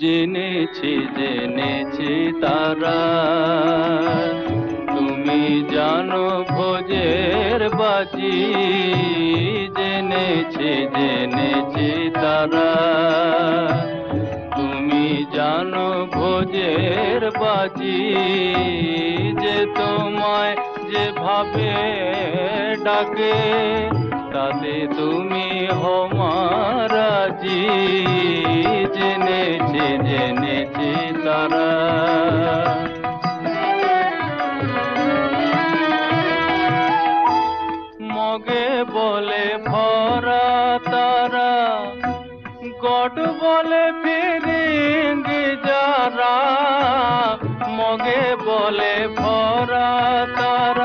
জেনেছি তারা। তুমি জানো ভোজের বাজি, জেনেছি তারা। তুমি জানো ভোজের বাজি, যে তোমায় যেভাবে ডাকে তাতে তুমি হমারাজি, জেনেছি তারা। মগে বলে ভরা তারা, গড বলে ফিরিঙ্গি যারা। মগে বলে ভরা তারা,